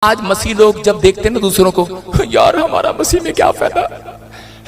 आज मसीह लोग जब देखते हैं ना दूसरों को, यार हमारा मसीह में क्या फायदा।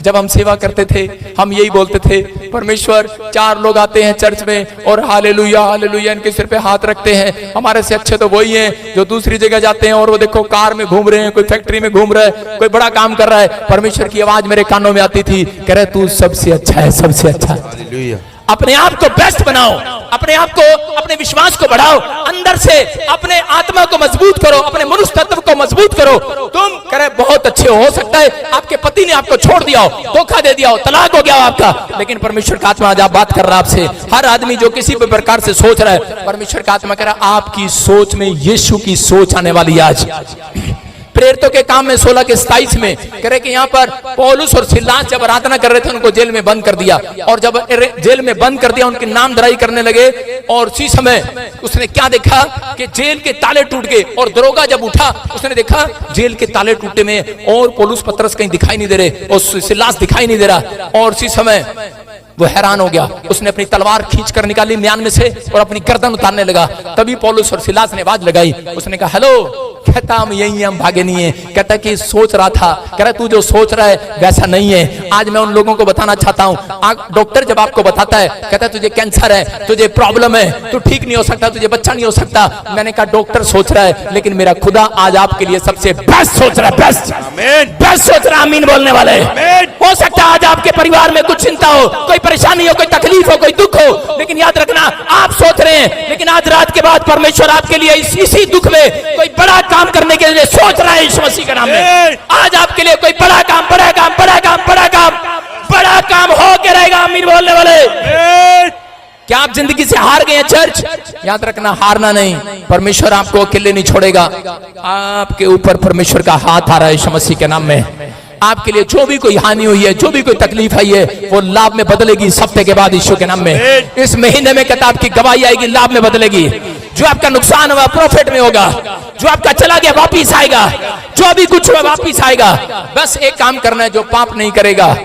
जब हम सेवा करते थे हम यही बोलते थे, परमेश्वर 4 लोग आते हैं चर्च में और हालेलुया हालेलुया इनके सिर पे हाथ रखते हैं, हमारे से अच्छे तो वही हैं जो दूसरी जगह जाते हैं और वो देखो कार में घूम रहे हैं, कोई फैक्ट्री में घूम रहा है, कोई बड़ा काम कर रहा है। परमेश्वर की आवाज मेरे कानों में आती थी, कह रहे तू सबसे अच्छा है, सबसे अच्छा है। अपने आप को बेस्ट बनाओ, अपने आप को, अपने विश्वास को बढ़ाओ, अंदर से अपने आत्मा को मजबूत करो, अपने मनुष्य तत्व को मजबूत करो। तुम करे बहुत अच्छे हो सकता है आपके पति ने आपको छोड़ दिया हो, धोखा दे दिया हो, तलाक हो गया हो आपका, लेकिन परमेश्वर का आत्मा आज आप बात कर रहा है आपसे। हर आदमी जो किसी भी प्रकार से सोच रहा है, परमेश्वर का आत्मा कह रहा है आपकी सोच में यीशु की सोच आने वाली है। आज प्रेरितों के काम में 16 के 27 में कह रहे कि यहाँ पर पौलुस और सिलास जब आराधना कर रहे थे उनको जेल में बंद कर दिया, और जब जेल में बंद कर दिया उनके नाम धराई करने लगे, और उसी समय उसने क्या देखा कि जेल के ताले टूट गए, और दरोगा जब उठा उसने देखा जेल के ताले टूटे में और पौलुस पतरस कहीं दिखाई नहीं दे रहे और सिलास दिखाई नहीं दे रहा, और उसी समय वो हैरान हो गया। उसने अपनी तलवार खींचकर निकाली म्यान में से और अपनी गर्दन उतारने लगा। तभी पौलुस और सिलास ने आवाज लगाई, उसने कहा हेलो। कहता हम यही हम भागे नहीं है। कहता कि सोच रहा था, कह रहा तू जो सोच रहा है वैसा नहीं है। आज मैं उन लोगों को बताना चाहता हूँ, डॉक्टर जब आपको बताता है, कहता है तुझे कैंसर है, तुझे प्रॉब्लम है, तू ठीक नहीं हो सकता, तुझे बच्चा नहीं हो सकता, मैंने कहा डॉक्टर सोच रहा है, लेकिन मेरा खुदा आज आपके लिए सबसे बेस्ट सोच रहा है। बेस्ट बेस्ट सोच रहा है। आमीन बोलने वाले। हो सकता है आज आपके परिवार में कुछ चिंता हो, कोई परेशानी हो, कोई तकलीफ हो, कोई दुख हो, लेकिन याद रखना आप सोच रहे हैं, लेकिन आज रात के बाद परमेश्वर आपके लिए इसी दुख में कोई बड़ा काम करने के लिए सोच रहा है। यीशु मसीह के नाम में आज आपके लिए कोई बड़ा काम बड़ा काम हो के रहेगा। आमीन बोलने वाले। क्या आप जिंदगी से हार गए हैं चर्च? याद रखना हारना नहीं, परमेश्वर आपको अकेले नहीं छोड़ेगा। आपके ऊपर परमेश्वर का हाथ आ रहा है यीशु मसीह के नाम में। आपके लिए जो भी कोई हानि हुई है, जो भी कोई तकलीफ आई है, वो लाभ में बदलेगी इस हफ्ते के बाद यीशु के नाम में। इस महीने में कहता आपकी गवाही आएगी, लाभ में बदलेगी। जो आपका नुकसान हुआ प्रॉफिट में होगा, जो आपका चला गया वापिस आएगा, जो भी कुछ हुआ वापिस आएगा। बस एक काम करना है, जो पाप नहीं करेगा,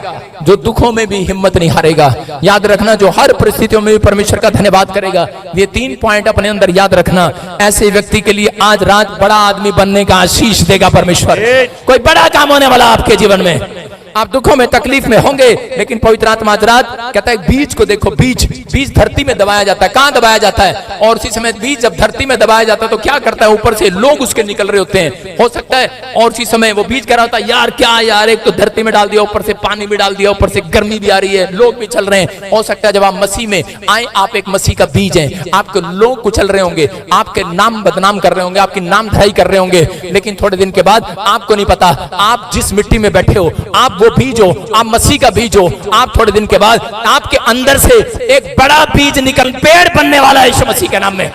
जो दुखों में भी हिम्मत नहीं हारेगा। याद रखना जो हर परिस्थितियों में भी परमेश्वर का धन्यवाद करेगा। ये 3 पॉइंट अपने अंदर याद रखना। ऐसे व्यक्ति के लिए आज रात बड़ा आदमी बनने का आशीष देगा परमेश्वर। कोई बड़ा काम होने वाला आपके जीवन में। आप दुखों में तकलीफ में होंगे, लेकिन पवित्र आत्मा आज रात कहता है बीज को देखो। बीज धरती में दबाया जाता है। कहां दबाया जाता है? और उसी समय बीज जब धरती में दबाया जाता है तो क्या करता है, ऊपर से लोग उसके निकल रहे होते हैं, हो सकता है। और उसी समय वो बीज कह रहा होता है यार क्या यार, एक तो धरती में डाल दिया, ऊपर से पानी भी डाल दिया, ऊपर से गर्मी भी आ रही है, लोग भी चल रहे हैं। हो सकता है जब आप मसीह में आए, आप एक मसीह का बीज है, आपको लोग कुचल रहे होंगे, आपके नाम बदनाम कर रहे होंगे, आपकी नाम धराई कर रहे होंगे, लेकिन थोड़े दिन के बाद आपको नहीं पता आप जिस मिट्टी में बैठे हो, आप वो बीज हो, आप मसीह का बीज हो। आप थोड़े दिन के बाद आपके अंदर से एक बड़ा बीज निकल पेड़ बनने वाला है यीशु मसीह के नाम में।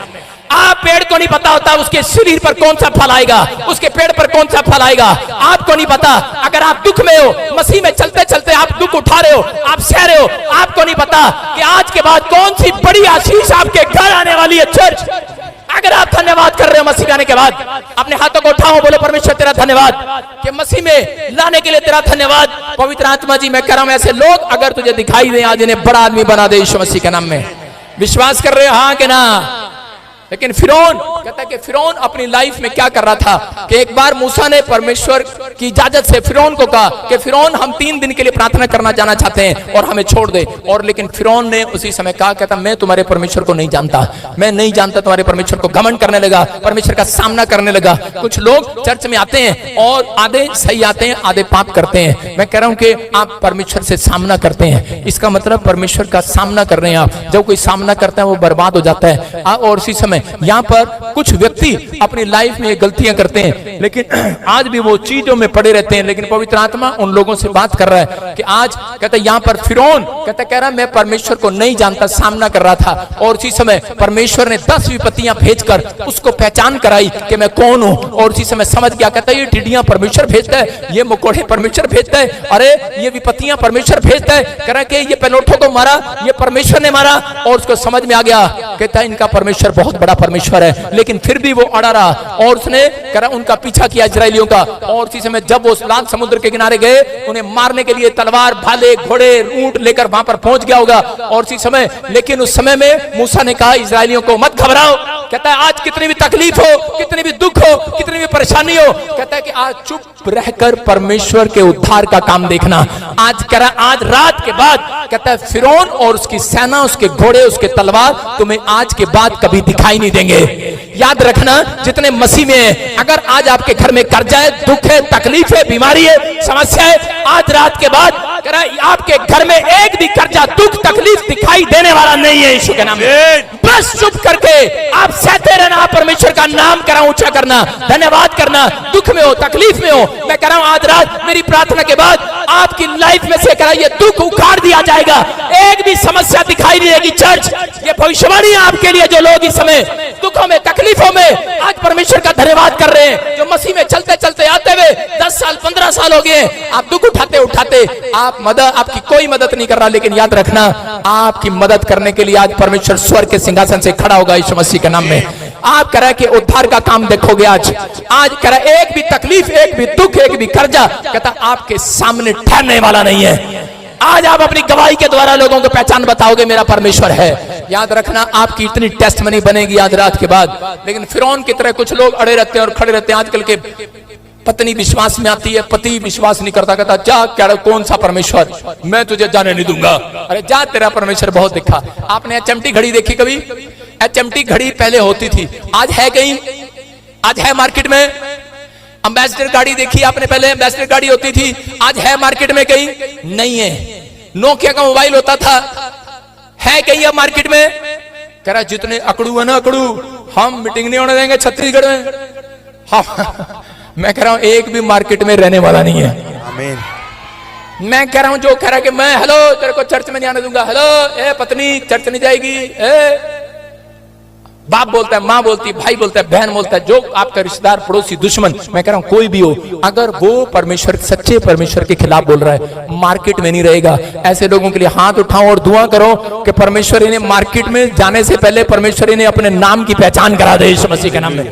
आप पेड़ को नहीं पता होता उसके शरीर पर कौन सा फल आएगा, उसके पेड़ पर कौन सा फल आएगा, आपको नहीं पता। अगर आप दुख में हो, मसीह में चलते चलते आप दुख उठा रहे हो, आप सह रहे हो, आपको नहीं पता कि आज के बाद कौन सी बड़ी आशीष आपके घर आने वाली है। चर्च अगर आप धन्यवाद कर रहे हो मसीह आने के बाद, अपने हाथों को उठाओ, बोलो परमेश्वर तेरा धन्यवाद कि मसीह में लाने के लिए तेरा धन्यवाद। पवित्र आत्मा जी मैं कह रहा हूं ऐसे लोग अगर तुझे दिखाई दे, आज इन्हें बड़ा आदमी बना दे यीशु मसीह के नाम में। विश्वास कर रहे हो हाँ कि ना? लेकिन फिरौन कहता है कि फिरौन अपनी लाइफ में क्या कर रहा था कि एक बार मूसा ने परमेश्वर की इजाजत से फिरौन को कहा कि फिरौन हम 3 दिन के लिए प्रार्थना करना जाना चाहते हैं और हमें छोड़ दे। और लेकिन फिरौन ने उसी समय कहा, कहता मैं तुम्हारे परमेश्वर को नहीं जानता, मैं नहीं जानता तुम्हारे परमेश्वर को। घमंड करने लगा, परमेश्वर का सामना करने लगा। कुछ लोग चर्च में आते हैं और आधे सही आते हैं, आधे पाप करते हैं। मैं कह रहा हूं कि आप परमेश्वर से सामना करते हैं, इसका मतलब परमेश्वर का सामना कर रहे हैं आप। जब कोई सामना करता है वो बर्बाद हो जाता है। और उसी समय यहाँ पर कुछ व्यक्ति अपनी लाइफ में गलतियां करते हैं, लेकिन आज भी वो चीजों में पड़े रहते हैं। लेकिन पवित्र आत्मा उन लोगों से बात कर रहा है कि आज कहता है यहाँ पर फिरौन कहता कह रहा मैं परमेश्वर को नहीं जानता, सामना कर रहा था। और उसी समय परमेश्वर ने 10 विपत्तियां भेजकर उसको पहचान कराई कि मैं कौन हूं। और उसी समय समझ गया, कहता ये टिड्डियां परमेश्वर भेजता है, ये मकोड़े परमेश्वर भेजता है, अरे ये विपत्तियां परमेश्वर भेजता है। कह रहा कि ये पैलोठों को मारा ये परमेश्वर ने मारा। और उसको समझ में आ गया, कहता इनका परमेश्वर बहुत बड़ा परमेश्वर है, लेकिन फिर भी वो अड़ा रहा और उसने करा उनका पीछा किया इजरायलियों का। और उसी समय समय जब वो लाल समुद्र के किनारे गए, उन्हें मारने के लिए तलवार, भाले, घोड़े, ऊंट लेकर वहां पर पहुंच गया होगा। और उसी समय, लेकिन उस समय में मूसा ने कहा इस्राएलियों को मत घबराओ। कहता है आज कितनी भी तकलीफ हो, कितनी भी दुख हो, कितनी भी परेशानी हो, कहता है कि आज चुप रहकर परमेश्वर के उद्धार का काम देखना। आज कह रहा आज रात के बाद, कहता है फिरौन और उसकी सेना, उसके घोड़े, उसके तलवार तुम्हें आज के बाद कभी दिखाई नहीं देंगे। याद रखना जितने मसीह में है, अगर आज आपके घर में कर्जा है, दुख है, तकलीफ है, बीमारी है, समस्या है, आज रात के बाद कह रहा आपके घर में एक भी कर्जा, दुख, तकलीफ दिखाई देने वाला नहीं है यीशु के नाम में। बस चुप करके आप सहते रहना, परमेश्वर का नाम करा ऊंचा करना, धन्यवाद करना। दुख में हो, तकलीफ में हो, मैं कह रहा हूं आज रात मेरी प्रार्थना के बाद आपकी लाइफ में से करा ये दुख उखाड़ दिया जाएगा, एक भी समस्या दिखाई नहीं देगी। चर्च, ये भविष्यवाणी है आपके लिए जो लोग इस समय दुखों में, तकलीफों में आज परमेश्वर का धन्यवाद कर रहे हैं, जो मसीह में चलते चलते आते हुए 10 साल 15 साल हो गए, आप दुख उठाते उठाते आप मदद, आपकी कोई मदद नहीं कर रहा, लेकिन याद रखना आपकी मदद करने के लिए आज परमेश्वर स्वर्ग के सिंहासन से खड़ा होगा यीशु मसीह के नाम में। आप कह रहे कि उद्धार का काम देखोगे आज कह रहे एक भी तकलीफ, एक भी दुख, एक भी कर्जा कहता आपके सामने ठहरने वाला नहीं है। आज आप अपनी गवाही के द्वारा लोगों को पहचान बताओगे मेरा परमेश्वर है। याद रखना आपकी इतनी टेस्ट मनी बनेगी आज रात के बाद। लेकिन फिरौन की तरह कुछ लोग अड़े रहते हैं और खड़े रहते हैं। आजकल के पत्नी विश्वास में आती है, पति विश्वास नहीं करता, कहता जा क्या कौन सा परमेश्वर, मैं तुझे जाने नहीं दूंगा। अरे जा, तेरा परमेश्वर बहुत दिखा। आपने HMT घड़ी देखी कभी? HMT घड़ी पहले होती थी, आज है कहीं? आज है मार्केट में? एम्बेसडर गाड़ी देखी आपने? पहले एम्बेसडर गाड़ी होती थी, आज है मार्केट में कहीं? नहीं है। नोकिया का मोबाइल होता था, है कहीं अब मार्केट में? कह रहा जितने अकड़ू है ना अकड़ू, हम मीटिंग नहीं होने देंगे छत्तीसगढ़ में। हाँ मैं कह रहा हूं एक भी मार्केट में रहने वाला नहीं है। आमीन। मैं कह रहा हूं जो कह रहा है कि मैं हेलो तेरे को चर्च में नहीं आने दूंगा, हेलो ए पत्नी चर्च नहीं जाएगी, बाप बोलता है, माँ बोलती है, भाई बोलता है, बहन बोलता है, जो आपका रिश्तेदार, पड़ोसी, दुश्मन, मैं कह रहा हूं कोई भी हो, अगर वो परमेश्वर, सच्चे परमेश्वर के खिलाफ बोल रहा है, मार्केट में नहीं रहेगा। ऐसे लोगों के लिए हाथ उठाओ और दुआ करो कि परमेश्वर इन्हें मार्केट में जाने से पहले परमेश्वर इन्हें अपने नाम की पहचान करा दे यीशु मसीह के नाम में।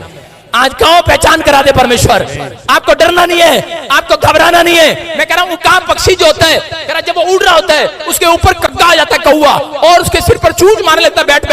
आज कहो पहचान करा दे परमेश्वर। आपको डरना नहीं है, आपको घबराना नहीं है। मैं कह रहा हूं उकाब पक्षी जो होता है, कह रहा जब वो उड़ रहा होता है उसके ऊपर कग्गा आ जाता है, कौवा, और उसके सिर पर चूंच मार लेता है बैठ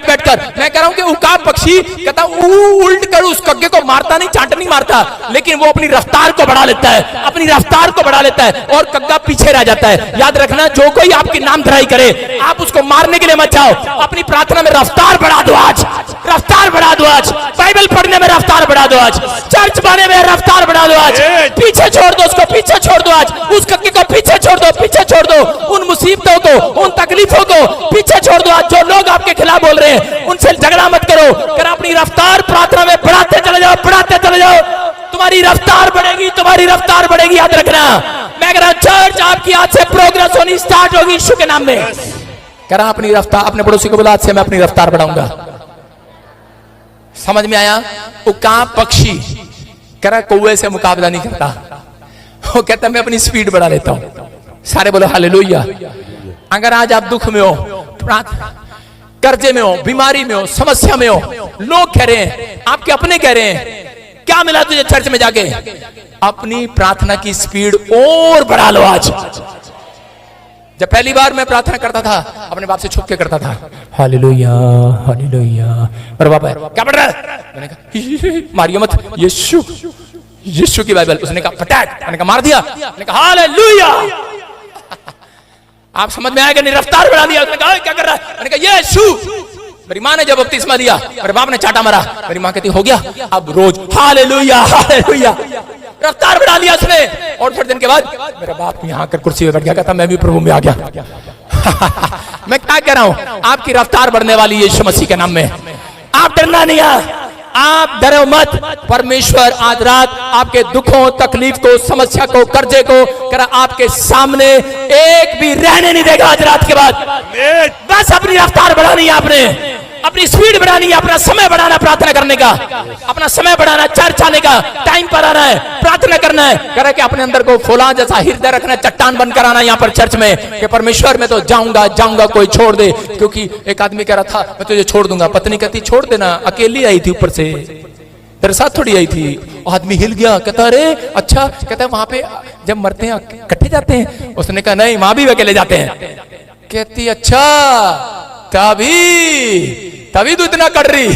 बैठकर। मैं कह रहा हूं कि उकाब पक्षी कहता उल्ट कर उस कग्गे को मारता नहीं, चांट नहीं मारता, लेकिन वो अपनी रफ्तार को बढ़ा लेता है, अपनी रफ्तार को बढ़ा लेता है और कग्गा पीछे रह जाता है। याद रखना जो कोई आपकी नाम धराई करे, आप उसको मारने के लिए मत जाओ, अपनी प्रार्थना में रफ्तार बढ़ा दो आज, रफ्तार बढ़ा दो आज, बाइबल पढ़ने में रफ्तार बढ़ा दो आज, चर्च बाने में रफ्तार बढ़ा दो आज, पीछे छोड़ दो उसको, पीछे छोड़ दो आज, उस कक्के को पीछे छोड़ दो, पीछे छोड़ दो, उन मुसीबतों को, उन तकलीफों को पीछे छोड़ दो आज। जो लोग आपके खिलाफ बोल रहे हैं उनसे झगड़ा मत करो, कर अपनी रफ्तार प्रार्थना में बढ़ाते चले जाओ, बढ़ाते चले जाओ, तुम्हारी रफ्तार बढ़ेगी, तुम्हारी रफ्तार बढ़ेगी। याद रखना मैं कह रहा हूं चर्च आपकी आज से प्रोग्रेस होनी स्टार्ट होगी यीशु के नाम में। कह रहा अपनी रफ्तार, अपने पड़ोसी को बोला आज से मैं अपनी रफ्तार बढ़ाऊंगा। समझ में आया? उकाब पक्षी कह रहा कौवे से मुकाबला नहीं करता, वो कहता मैं अपनी स्पीड बढ़ा लेता हूं। सारे बोलो हालेलुया। अगर आज आप दुख में हो, कर्जे में हो, बीमारी में हो, समस्या में हो, लोग कह रहे हैं, आपके अपने कह रहे हैं क्या मिला तुझे चर्च में जाके, अपनी प्रार्थना की स्पीड और बढ़ा लो आज। जब पहली बार मैं प्रार्थना करता था अपने बाप से छुप के करता था, हालेलुया हालेलुया, और बाबा क्या पढ़ रहा है? मैंने कहा मारियो मत, यीशु, यीशु की बाइबल। उसने कहा फटाक, मैंने कहा मार दिया, मैंने कहा हालेलुया। आप समझ में आएगा नहीं, रफ्तार बढ़ा दिया। उसने कहा क्या कर रहा है? मैंने कहा यीशु। मेरी माँ ने जब बपतिस्मा दिया, मेरे बाप ने चाटा मारा, मेरी माँ कहती हो गया अब रोज हालेलुया हालेलुया, रफ्तार बढ़ा लिया उसने। और थोड़े दिन के बाद मेरा बाप यहाँ आकर कुर्सी पे बैठ गया, कहता मैं भी प्रभु में आ गया। मैं क्या कह रहा हूं, आपकी रफ्तार बढ़ने वाली है यीशु मसीह के नाम में। आप डरना नहीं है, आप डरो मत। परमेश्वर आज रात आपके दुखों, तकलीफ को, समस्या को, कर्जे को करा आपके सामने एक भी रहने नहीं देगा आज रात के बाद। बस अपनी रफ्तार बढ़ानी है, आपने अपनी स्पीड बढ़ानी है, अपना समय बढ़ाना प्रार्थना करने का, अपना समय बढ़ाना, चर्च आने का, टाइम पर आना है, प्रार्थना करना है, करे कि अपने अंदर को फौलाद जैसा हृदय रखना, चट्टान बनकर आना यहाँ पर चर्च में कि परमेश्वर मैं तो जाऊंगा जाऊंगा, कोई छोड़ दे। क्योंकि एक आदमी कह रहा था मैं तुझे छोड़ दूंगा, पत्नी कहती छोड़ देना, अकेली आई थी ऊपर से, तेरे साथ थोड़ी आई थी। आदमी हिल गया, कहता अरे अच्छा, कहता वहां पे जब मरते हैं इकट्ठे जाते हैं? उसने कहा नहीं, वहां भी अकेले जाते हैं। कहती अच्छा, तभी तो इतना कर रही।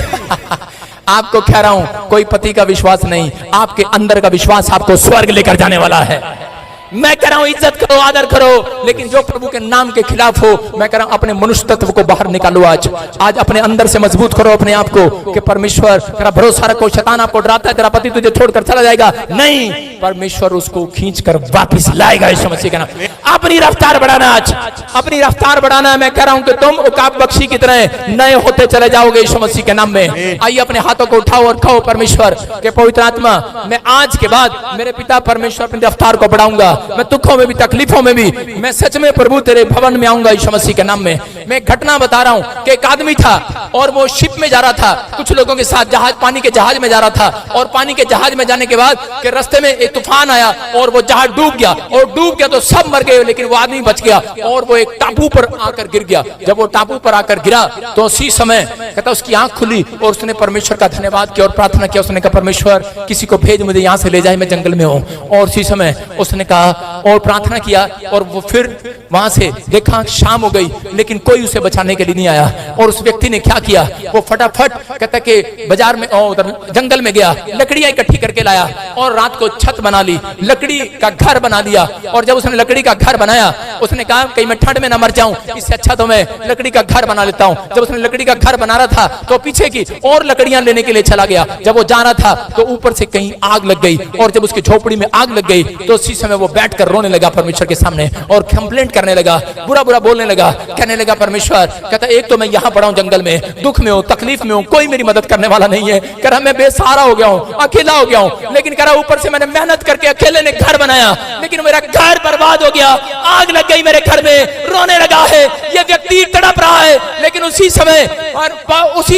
आपको कह रहा हूं, कोई पति का विश्वास नहीं, आपके अंदर का विश्वास आपको स्वर्ग लेकर जाने वाला है। मैं कह रहा हूं इज्जत करो, आदर करो, लेकिन जो प्रभु के नाम के खिलाफ हो, मैं कह रहा हूं अपने मनुष्य तत्व को बाहर निकालो। आज अपने अंदर से मजबूत करो अपने आप को कि परमेश्वर, तेरा भरोसा रखो। शैतान आपको डराता है तेरा पति तुझे छोड़कर चला जाएगा, नहीं, परमेश्वर उसको खींचकर वापस लाएगा यीशु मसीह के नाम। अपनी रफ्तार बढ़ाना, आज अपनी रफ्तार बढ़ाना। मैं कह रहा हूं कि तुम उकाब बख्शी की तरह नए होते चले जाओगे यीशु मसीह के नाम में। आइए अपने हाथों को उठाओ और कहो परमेश्वर के पवित्र आत्मा, मैं आज के बाद मेरे पिता परमेश्वर अपनी रफ्तार को बढ़ाऊंगा। मैं दुखों में भी, तकलीफों में भी, मैं सच में प्रभु तेरे भवन में आऊंगा यीशु मसीह के नाम में। मैं एक घटना बता रहा हूं कि एक आदमी था और वो शिप में जा रहा था कुछ लोगों के साथ, पानी के जहाज में जा रहा था। और पानी के जहाज में जाने के बाद के रास्ते में एक तूफान आया और वो जहाज डूब गया। और डूब गया तो सब मर गए, लेकिन वो आदमी बच गया और वो एक टापू पर आकर गिर गया। जब वो टापू पर आकर गिरा तो उसी समय कहता उसकी आंख खुली और उसने परमेश्वर का धन्यवाद किया और प्रार्थना किया। उसने कहा परमेश्वर किसी को भेज, मुझे यहाँ से ले जाए, मैं जंगल में हूँ। और उसी समय उसने कहा और प्रार्थना किया और वो फिर वहां से देखा शाम हो गई, लेकिन कोई उसे बचाने के लिए नहीं आया। और उस व्यक्ति ने क्या किया, वो फटाफट कहता कि बाजार में उधर जंगल में गया, लकड़ियां इकट्ठी करके लाया और रात को छत बना ली, लकड़ी का घर बना दिया। और जब उसने लकड़ी का घर बनाया, उसने कहा कहीं मैं ठंड में ना मर जाऊं, इससे अच्छा तो मैं लकड़ी का घर बना लेता हूं। जब उसने लकड़ी का घर बना रहा था तो पीछे की और लकड़ियां लेने के लिए चला गया। जब वो जा रहा था तो ऊपर से कहीं आग लग गई और जब उसकी झोपड़ी में आग लग गई तो उसी समय वो बैठकर रोने लगा परमेश्वर के सामने और कंप्लेंट करने लगा, बुरा बुरा बोलने लगा, कहने लगा परमेश्वर, कहता एक तो मैं यहाँ पड़ा हूँ जंगल में, दुख में हूँ, तकलीफ में हूँ, कोई मेरी मदद करने वाला नहीं है। कह रहा मैं बेसहारा हो गया हूँ, अकेला हो गया हूँ। लेकिन कह रहा ऊपर से मैंने मेहनत करके अकेले ने घर बनाया, लेकिन मेरा घर बर्बाद हो गया, आग लग गई मेरे घर में, रोने लगा है। ये व्यक्ति तड़प रहा है, लेकिन उसी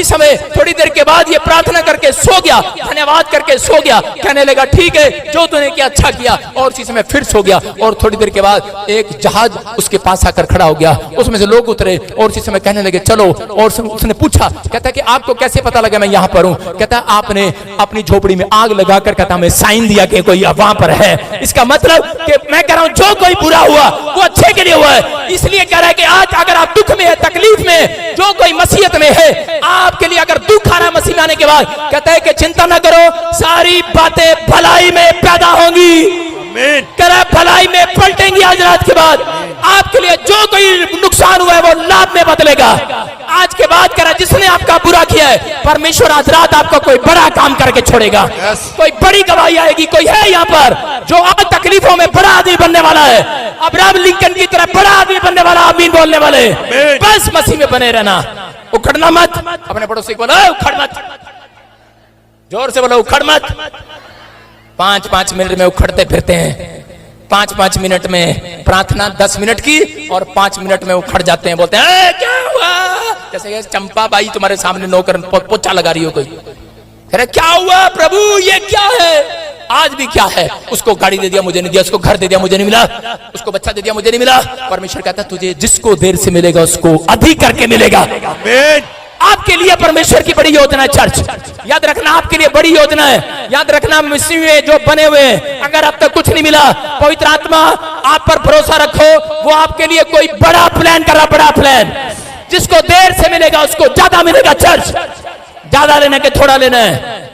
समय थोड़ी देर के बाद ये प्रार्थना करके सो गया, धन्यवाद करके सो गया, कहने लगा ठीक है जो तूने किया अच्छा किया। और उसी समय फिर सो गया और थोड़ी देर के बाद एक जहाज उसके पास आकर खड़ा हो गया, उसमें से लोग उतरे और उसी समय कहने लगे चलो। और उसने पूछा, कहता कि आपको कैसे पता लगा मैं यहाँ पर हूँ? कहता आपने अपनी झोपड़ी में आग लगाकर, कहता मैं साइन दिया कि कोई वहां पर है। इसका मतलब कि मैं कह रहा हूँ जो कोई बुरा हुआ वो अच्छे के लिए हुआ है। इसलिए कह रहा है कि आज अगर आप दुख में है, तकलीफ में, जो कोई मसीहत में है, आपके लिए अगर दुख आ रहा है मसीह आने के बाद, कहता है कि चिंता ना करो, सारी बातें भलाई में पैदा होंगी, भलाई में पलटेंगी। आज रात के बाद आपके लिए जो कोई नुकसान हुआ है वो लाभ में बदलेगा। आज के बाद कह रहा जिसने आपका बुरा किया है, परमेश्वर आज रात आपको कोई बड़ा काम करके छोड़ेगा। कोई बड़ी गवाही आएगी। कोई है यहाँ पर जो आज तकलीफों में बड़ा आदमी बनने वाला है, अब्राहम लिंकन की तरह बड़ा आदमी बनने वाला, आमीन बोलने वाले। बस मसीह में बने रहना, उखड़ना मत। अपने पड़ोसी को बोलो उखड़ मत, जोर से बोलो उखड़ मत। 5-5 मिनट में उखड़ते फिरते हैं, 5-5 मिनट में प्रार्थना 10 मिनट की और 5 मिनट में उखड़ जाते हैं, बोलते हैं क्या हुआ? जैसे चंपा बाई तुम्हारे सामने नौकर पोछा लगा रही हो, कोई कह रहा क्या हुआ प्रभु ये क्या है? आज भी क्या है? उसको गाड़ी दे दिया मुझे नहीं दिया, उसको घर दे दिया मुझे नहीं मिला, उसको बच्चा दे दिया मुझे नहीं मिला। परमेश्वर कहता तुझे जिसको देर से मिलेगा उसको अधिक करके मिलेगा। आपके लिए परमेश्वर की बड़ी योजना है चर्च, याद रखना आपके लिए बड़ी योजना है। याद रखना मसीह में जो बने हुए हैं, अगर अब तक कुछ नहीं मिला, पवित्र आत्मा आप पर भरोसा रखो, वो आपके लिए कोई बड़ा प्लान कर रहा, बड़ा प्लान। जिसको देर से मिलेगा उसको ज्यादा मिलेगा। चर्च ज्यादा लेना के थोड़ा लेना है।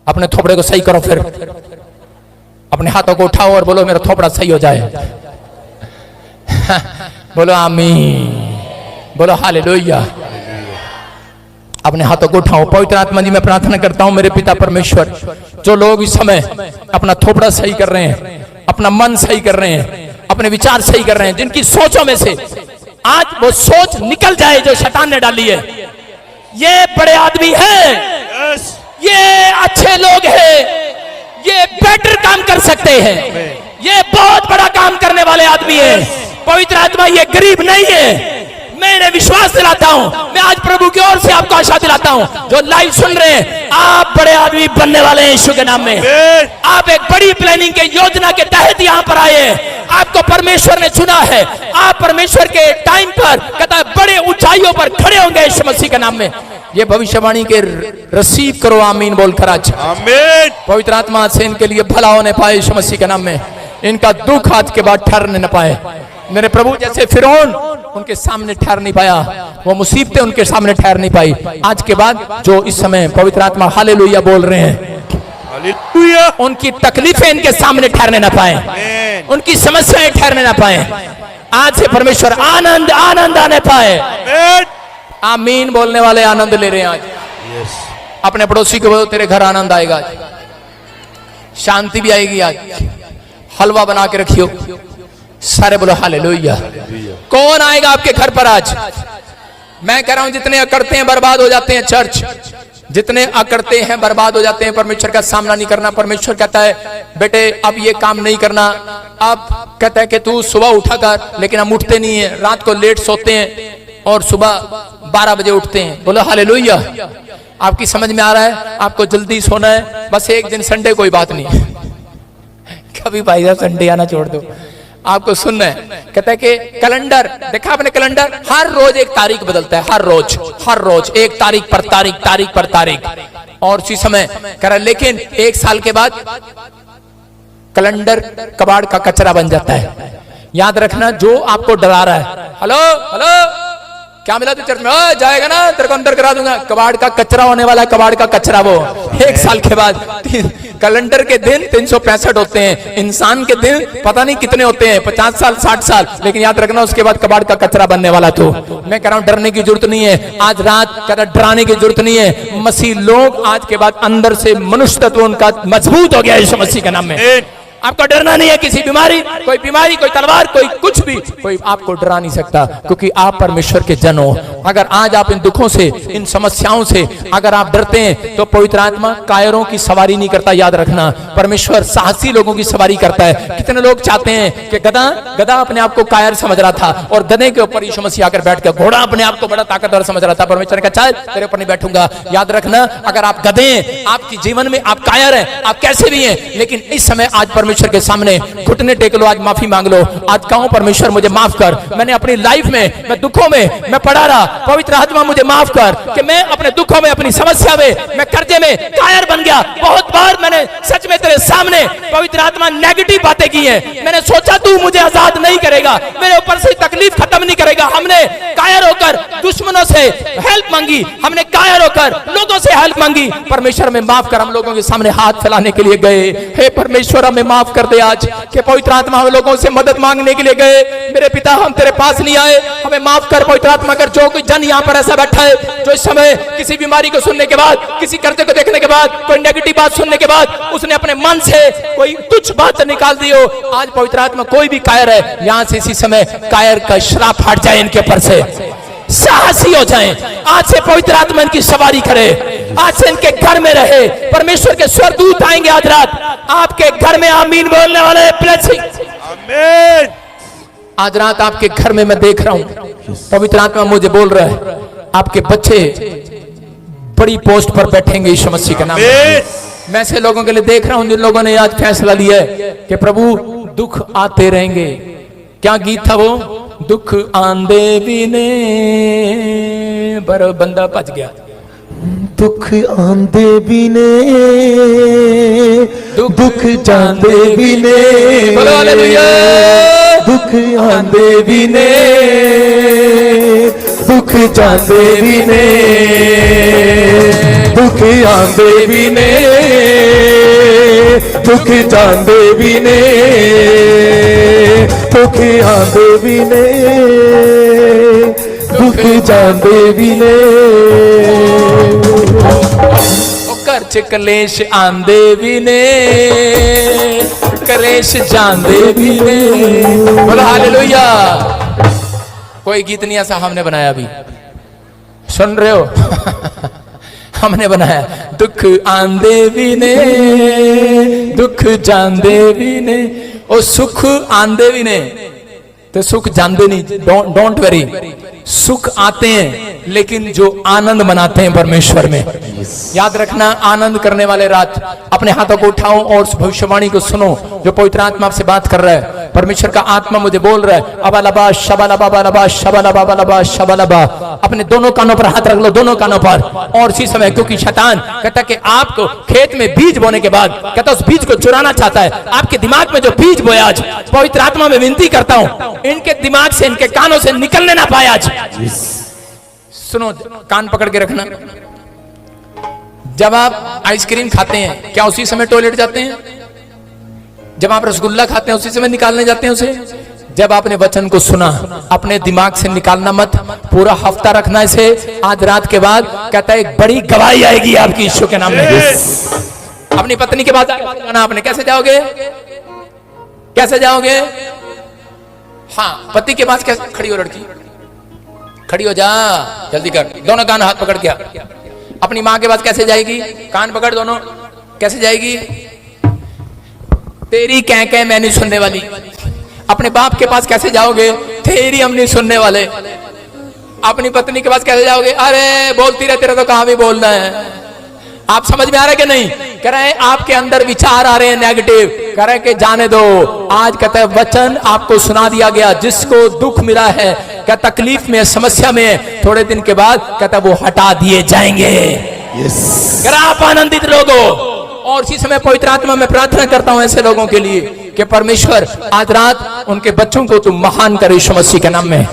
अपने थोपड़े को सही करो, फिर अपने हाथों को उठाओ और बोलो मेरा थोपड़ा सही हो जाए। बोलो आमीन, बोलो हालेलुया। अपने हाथों को उठाओ। पवित्र आत्मा जी मैं प्रार्थना करता हूं मेरे पिता परमेश्वर, जो लोग इस समय अपना थोपड़ा सही कर रहे हैं, अपना मन सही कर रहे हैं, अपने विचार सही कर रहे हैं, जिनकी सोचों में से आज वो सोच निकल जाए जो शैतान ने डाली है। ये बड़े आदमी हैं, ये अच्छे लोग हैं, ये बेटर काम कर सकते हैं, ये बहुत बड़ा काम करने वाले आदमी हैं। पवित्र आत्मा ये गरीब नहीं है। मैं इन्हें विश्वास दिलाता हूं, मैं आज प्रभु की ओर से आपको आशा दिलाता हूं, जो लाइव सुन रहे हैं, आप बड़े आदमी बनने वाले हैं यीशु के नाम में। आप एक बड़ी प्लानिंग के योजना के तहत यहाँ पर आए हैं, आपको परमेश्वर ने चुना है, आप परमेश्वर के टाइम पर कहता है बड़े ऊंचाइयों पर खड़े होंगे यीशु मसीह के नाम में। ये भविष्यवाणी के रिसीव करो, आमीन बोलकर आज। आमीन। पवित्र आत्मा से इनके लिए भला होने पाए यीशु मसीह के नाम में, इनका दुख आज के बाद ठहरने न पाए। मेरे प्रभु जैसे फिरौन उनके सामने ठहर नहीं पाया, वो मुसीबतें उनके सामने ठहर नहीं पाई, आज के बाद जो इस समय पवित्र आत्मा हालेलुया बोल रहे हैं, हालेलुया, उनकी तकलीफें इनके सामने ठहरने न पाए, उनकी समस्याएं ठहरने न पाए। आज से परमेश्वर आनंद आनंद आने पाए। आमीन बोलने वाले आनंद ले रहे हैं आज। अपने पड़ोसी को बोलो तेरे घर आनंद आएगा, शांति भी आएगी आज। हलवा बना के रखियो, सारे बोलो हालेलुया। कौन आएगा आपके घर पर आज? मैं कह रहा हूं जितने अकड़ते हैं बर्बाद हो जाते हैं चर्च, जितने अकड़ते हैं बर्बाद हो जाते हैं, परमेश्वर का सामना नहीं करना। परमेश्वर कहता है बेटे अब ये काम नहीं करना, अब कहता है कि तू सुबह उठा कर, लेकिन हम उठते नहीं है, रात को लेट सोते हैं और सुबह 12 बजे उठते हैं। बोलो हालेलुया। आपकी समझ में आ रहा है? आपको जल्दी सोना है, बस एक दिन संडे कोई बात नहीं, कभी भाई साहब संडे आना छोड़ दो, आपको सुनना है। कहता है कि कैलेंडर देखा आपने, कैलेंडर हर रोज एक तारीख बदलता है, हर रोज एक तारीख पर तारीख। और उसी समय कह रहा, लेकिन एक साल के बाद कैलेंडर कबाड़ का कचरा बन जाता है। याद रखना, जो आपको डरा रहा है, हेलो क्या मिला तू चर्च में, जाएगा ना तेरे को अंदर करा दूंगा, कबाड़ का कचरा होने वाला है, कबाड़ का कचरा। वो एक साल के बाद कैलेंडर के दिन 365 होते हैं, इंसान के दिन पता नहीं कितने होते हैं, 50 साल 60 साल, लेकिन याद रखना उसके बाद कबाड़ का कचरा बनने वाला। तो मैं कह रहा हूं डरने की जरूरत नहीं है, आज रात कह रहा डराने की जरूरत नहीं है। मसीह लोग आज के बाद अंदर से मनुष्य तत्व उनका मजबूत हो गया यीशु मसीह के नाम में। आपको डरना नहीं है, किसी बीमारी, कोई तलवार, कोई कुछ भी, कोई आपको डरा नहीं सकता, क्योंकि आप परमेश्वर के जन हो। अगर आज आप इन दुखों से, इन समस्याओं से अगर आप डरते हैं, तो पवित्र आत्मा कायरों की सवारी नहीं करता। याद रखना, परमेश्वर साहसी लोगों की सवारी करता है। कितने लोग चाहते हैं कि गधा अपने आप को कायर समझ रहा था और गधे के ऊपर यीशु मसीह आकर बैठ गया, घोड़ा अपने आप को बड़ा ताकतवर समझ रहा था, परमेश्वर ने कहा चल तेरे ऊपर नहीं बैठूंगा। याद रखना, अगर आप गधे हैं, आपकी जीवन में आप कायर हैं, आप कैसे भी हैं, लेकिन इस समय आज परमेश्वर के सामने घुटने टेक लो, आज माफी मांग लो, आज कहो परमेश्वर मुझे माफ कर, मैंने अपनी लाइफ में, मैं दुखों में मैं पड़ा रहा, पवित्र आत्मा मुझे माफ कर कि मैं अपने दुखों में, अपनी समस्या में, मैं कर्जे में कायर बन गया। बहुत बार मैंने सच में तेरे सामने पवित्र आत्मा नेगेटिव बातें की हैं, मैंने सोचा तू मुझे आजाद नहीं करेगा, मेरे ऊपर से तकलीफ खत्म नहीं करेगा। हमने कायर होकर दुश्मनों से हेल्प मांगी, हमने कायर होकर लोगों से हेल्प मांगी। परमेश्वर में माफ कर, हम लोगों के सामने हाथ फैलाने के लिए गए, हे परमेश्वर हमें माफ कर दे आज कि पवित्र आत्मा हम लोगों से मदद मांगने के लिए गए, मेरे पिता हम तेरे पास नहीं आए, हमें माफ कर पवित्र आत्मा। कर जो कोई जन यहाँ पर ऐसा बैठा है जो इस समय किसी बीमारी को सुनने के बाद, किसी कर्जे को देखने के बाद, कोई नेगेटिव बात सुनने के बाद उसने अपने मन से कोई तुच्छ बात निकाल दी हो, आज पवित्र आत्मा कोई भी कायर है, यहाँ से इसी समय कायर का श्राप हट जाए इनके ऊपर से, साहसी हो जाएं। आज से पवित्र आत्मा इनकी सवारी करे, आज से इनके घर में रहे, परमेश्वर के स्वर्गदूत आएंगे आज रात आपके घर में। आमीन बोलने वाले ब्लेसिंग, आमीन। आज रात आपके घर में मैं देख रहा हूं, पवित्र आत्मा मुझे बोल रहा है, आपके बच्चे बड़ी पोस्ट पर बैठेंगे यीशु मसीह का नाम। मैं ऐसे लोगों के लिए देख रहा हूं जिन लोगों ने आज फैसला लिया है कि प्रभु दुख आते रहेंगे। क्या गीत था वो, दुख आंदे भी ने, पर बंदा बच गया, दुख आंदे भी ने, दुख जांदे भी ने, बोलो हालेलुया। दुख आंदे भी ने, दुख जांदे भी ने, दुख आंदे भी ने, दुख जांदे भी ने, दुख आंदे भी ने, दुख जांदे भी ने। कर्ज कलेश आंदे भी ने, कलेश जांदे भी ने, बोलो हालेलुया। कोई गीत नहीं ऐसा हमने बनाया, अभी सुन रहे हो हमने बनाया, दुख आंदे भी ने, दुख जांदे भी ने, और सुख आंदे भी ने, तो सुख जानते नहीं, डोंट वरी, सुख आते हैं लेकिन जो आनंद मनाते हैं परमेश्वर में। याद रखना, आनंद करने वाले रात अपने हाथों को उठाओ और उस भविष्यवाणी को सुनो जो पवित्र आत्मा आपसे बात कर रहा है। परमेश्वर का आत्मा मुझे बोल रहा है, अबालबा शबालबा बालबा शबालबा बालबा शबालबा। अपने दोनों कानों पर हाथ रख लो, दोनों कानों पर। और इसी समय, क्योंकि शैतान कहता कि आपको खेत में बीज बोने के बाद कहता उस बीज को चुराना चाहता है। आपके दिमाग में जो बीज बोया, आज पवित्र आत्मा में विनती करता हूं, इनके दिमाग से, इनके कानों से निकलने ना पाए आज। सुनो, कान पकड़ के रखना। जब आप आइसक्रीम खाते हैं, क्या उसी समय टॉयलेट जाते हैं? जब आप रसगुल्ला खाते हैं, उसी समय निकालने जाते हैं उसे? जब आपने वचन को सुना, अपने दिमाग से निकालना मत, पूरा हफ्ता रखना इसे। आज रात के बाद कहता है एक बड़ी गवाही आएगी आपकी यीशु के नाम में। अपनी पत्नी के बाद आपने कैसे जाओगे? कैसे जाओगे? हाँ, पति के पास कैसे? खड़ी हो लड़की, खड़ी हो जा, जल्दी कर। दोनों कान हाथ पकड़ गया। अपनी माँ के पास कैसे जाएगी? कान पकड़ दोनों, कैसे जाएगी? तेरी कह कह मैं नहीं सुनने वाली। अपने बाप के पास कैसे जाओगे? तेरी हम नहीं सुनने वाले। अपनी पत्नी के पास कैसे जाओगे? अरे बोलती रहे, तेरा तो कहां भी बोलना है। आप समझ में आ रहा है कि नहीं? कह रहे हैं आपके अंदर विचार आ रहे हैं नेगेटिव, कह रहे हैं कि जाने दो। आज कहते हैं वचन आपको सुना दिया गया, जिसको दुख मिला है, क्या तकलीफ में, समस्या में, थोड़े दिन के बाद कहता वो हटा दिए जाएंगे। कह रहा आप आनंदित लोगो। और इसी समय पवित्र आत्मा में प्रार्थना करता हूं ऐसे लोगों के लिए कि परमेश्वर आज रात उनके बच्चों को तुम महान करे यीशु मसीह के नाम में।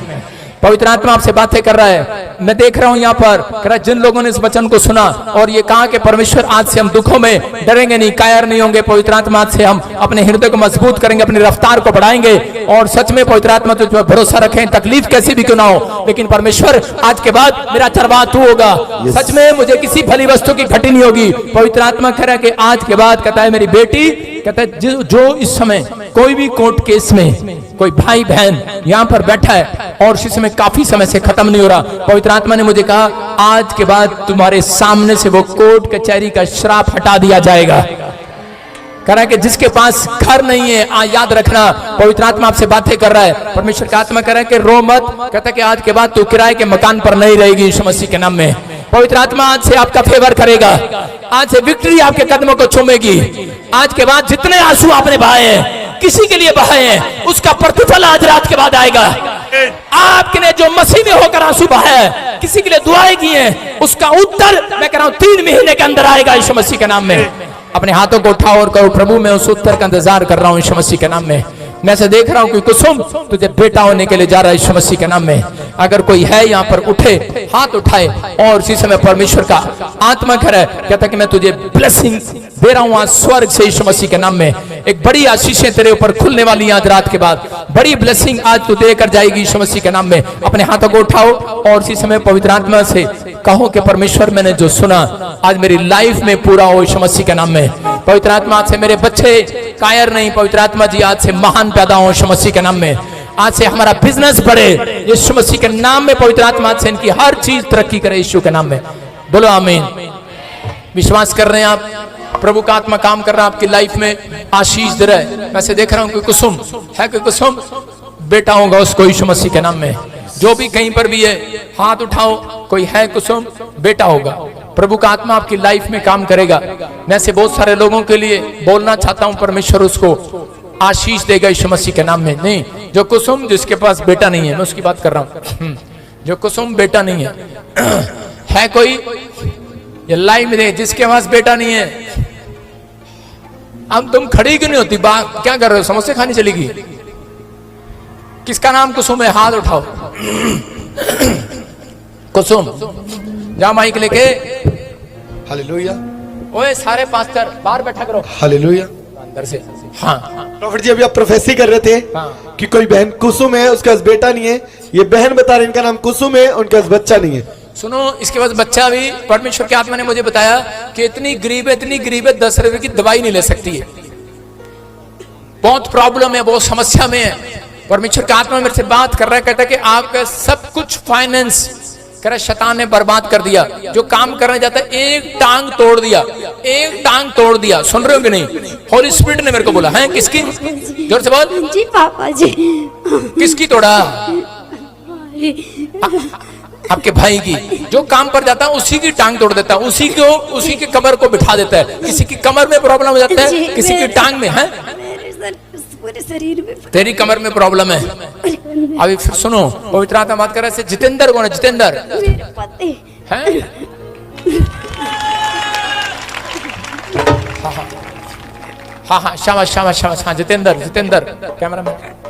पवित्र आत्मा आपसे बातें कर रहा है। मैं देख रहा हूं यहाँ पर जिन लोगों ने इस वचन को सुना और ये कहा कि परमेश्वर आज से हम दुखों में डरेंगे नहीं, कायर नहीं होंगे। पवित्र आत्मा आज से हम अपने हृदय को मजबूत करेंगे, अपनी रफ्तार को बढ़ाएंगे और सच में पवित्र आत्मा तुझ पर भरोसा रखें। तकलीफ कैसी भी क्यों ना हो, लेकिन परमेश्वर आज के बाद मेरा चरवाहा तू होगा। सच में मुझे किसी भली वस्तु की घटी नहीं होगी। पवित्र आत्मा कह रहा है कि आज के बाद कहता है मेरी बेटी, कहता है जो इस समय कोई भी कोर्ट केस में कोई भाई बहन यहाँ पर बैठा है और इस समय काफी समय से खत्म नहीं हो रहा, पवित्र आत्मा ने मुझे कहा आज के बाद तुम्हारे सामने से वो कोर्ट कचहरी का श्राप हटा दिया जाएगा। कह रहा है कि जिसके पास घर नहीं है, याद रखना पवित्र आत्मा आपसे बातें कर रहा है। परमेश्वर का आत्मा कह रहा है कि रो मत। कहता है कि आज के बाद तू किराए के मकान पर नहीं रहेगी यीशु मसीह के नाम में। पवित्र आत्मा आज से आपका फेवर करेगा। आज से विक्ट्री आपके कदमों को चूमेगी। आज के बाद जितने आंसू आपने बहाए हैं, किसी के लिए बहाए हैं, उसका प्रतिफल आज रात के बाद आएगा। आपने जो मसीह में होकर आंसू बहाए, किसी के लिए दुआएं की हैं, उसका उत्तर मैं कह रहा हूं 3 महीने के अंदर आएगा यीशु मसीह के नाम में। अपने हाथों को उठाओ और कहो प्रभु मैं उस उत्तर का इंतजार कर रहा हूं यीशु मसीह के नाम में। मैं से देख रहा हूं कि कुसुम तुझे बेटा होने के लिए जा रहा है यीशु मसीह के नाम में। अगर कोई है यहाँ पर उठे, हाथ उठाए और इसी समय परमेश्वर का आत्मा करे, कहता कि मैं तुझे ब्लेसिंग दे रहा हूं आज स्वर्ग से यीशु मसीह के नाम में। एक बड़ी आशीषें तेरे ऊपर खुलने वाली आज रात के बाद, बड़ी ब्लेसिंग आज तू देकर जाएगी यीशु मसीह के नाम में। अपने हाथों को उठाओ और इसी समय पवित्र आत्मा से कहो कि परमेश्वर मैंने जो सुना आज मेरी लाइफ में पूरा हो यीशु मसीह के नाम में। पवित्र आत्मा आज से मेरे बच्चे कायर नहीं, पवित्र आत्मा जी आज से महान पैदा हो यीशु मसीह के नाम में। आज से हमारा बिजनेस बढ़े यीशु मसीह के नाम में। पवित्र आत्मा आज से इनकी हर चीज तरक्की करे यीशु के नाम में। बोलो आमीन। विश्वास कर रहे हैं आप? प्रभु का आत्मा काम कर रहा है आपकी लाइफ में, आशीष दे रहा है। वैसे देख रहा हूं कि कुसुम है, कि कुसुम बेटा होगा उसको यीशु मसीह के नाम में। जो भी कहीं पर भी है हाथ उठाओ, कोई है कुसुम बेटा होगा। प्रभु का आत्मा आपकी लाइफ में काम करेगा। मैं से बहुत सारे लोगों के लिए बोलना चाहता हूं, परमेश्वर उसको आशीष देगा यीशु मसीह के नाम में। नहीं, जो कुसुम जिसके पास बेटा नहीं है, मैं उसकी बात कर रहा हूं। जो कुसुम बेटा नहीं है कोई ये लाइव में जिसके पास बेटा नहीं है। अब तुम खड़ी क्यों नहीं होती? बात क्या कर रहे हो? समोसे खानी चलेगी? किसका नाम कुसुम है? हाथ उठाओ। कुसुम जा माइक लेके। हालेलुया। ओए सारे पास्टर बाहर बैठा करो। हालेलुया। अंदर से। हाँ प्रॉफिट जी, अभी आप प्रोफेसी कर रहे थे कि कोई बहन कुसुम है, उसके पास बेटा नहीं है। ये बहन बता रहे इनका नाम कुसुम है, उनके पास बच्चा नहीं है। सुनो, इसके बाद बच्चा भी परमेश्वर की आत्मा ने मुझे बताया कि इतनी गरीब है 10 रुपए की दवाई नहीं ले सकती है। बहुत प्रॉब्लम है, बहुत समस्या में है। परमेश्वर की आत्मा मेरे से बात कर रहा है, कहता है कि आपका सब कुछ फाइनेंस कह रहा शैतान ने बर्बाद कर दिया। जो काम करने जाता है एक टांग तोड़ दिया, एक टांग तोड़ दिया। सुन रहे हो कि नहीं? होली स्पिरिट ने मेरे को बोला है। किसकी? जोर से बोल। जी पापा जी। किसकी तोड़ा? आपके भाई की। जो काम पर जाता है उसी की टांग तोड़ देता है, उसी के कमर को बिठा देता है। किसी की कमर में प्रॉब्लम हो जाता है, किसी की टांग में है। पूरे शरीर में। तेरी कमर में प्रॉब्लम है। अभी फिर सुनो, पवित्र आत्मा बात कर रहे हैं। जितेंद्र कौन है? जितेंद्र मेरे पति है। हाँ हाँ शाबाश शाबाश शाबाश। हाँ जितेंद्र, जितेंद्र कैमरा मैन।